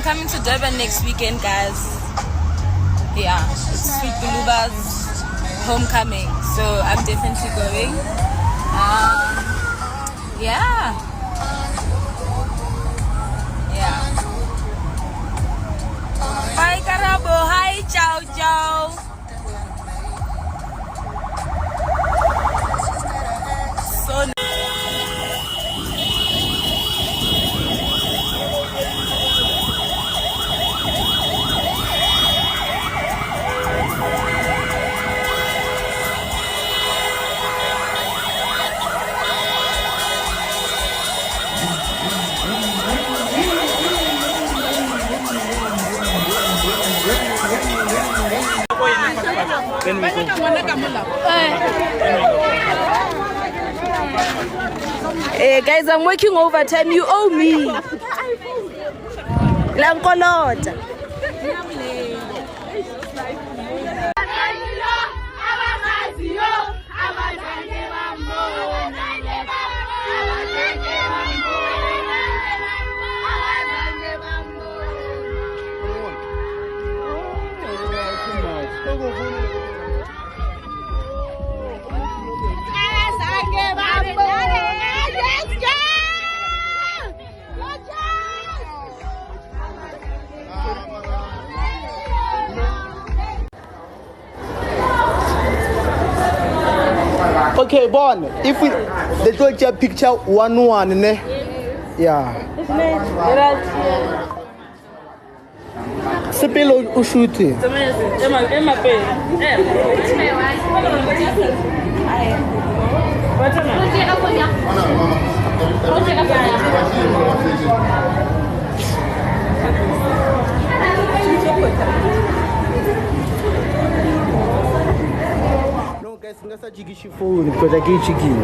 I'm coming to Durban next weekend, guys. Yeah, it's Sweet Guluva's homecoming, so I'm definitely going. Yeah. Bye, Karabo. Hi, ciao, ciao. So hey guys, I'm working overtime. You owe me. Lankolota. Okay, Bon, if we they told you a picture 1-1, ne? Yeah. Sepelo ushuti. No guys, ngasa jigishi phone because I get chicken.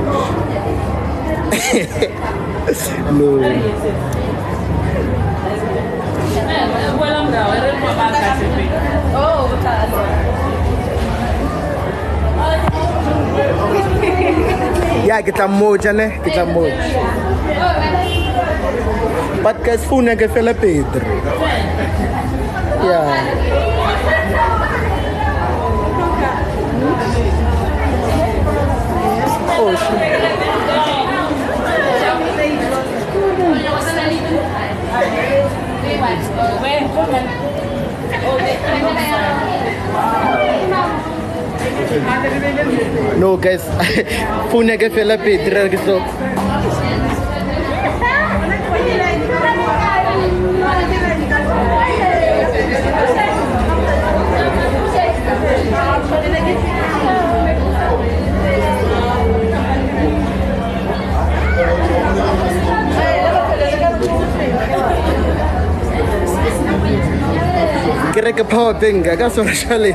No. Yeah, kita moja ne, kita moja. But guys, phone ke fela Pedro. Yeah. Oh shit. No guys, phone ke fela Pedro so. Kira ke power bank ka so shale.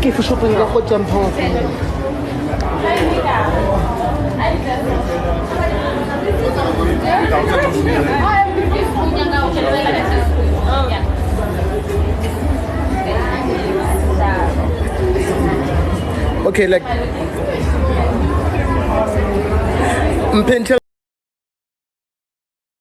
كيف شوبينغ اخذ جنبها Okay, like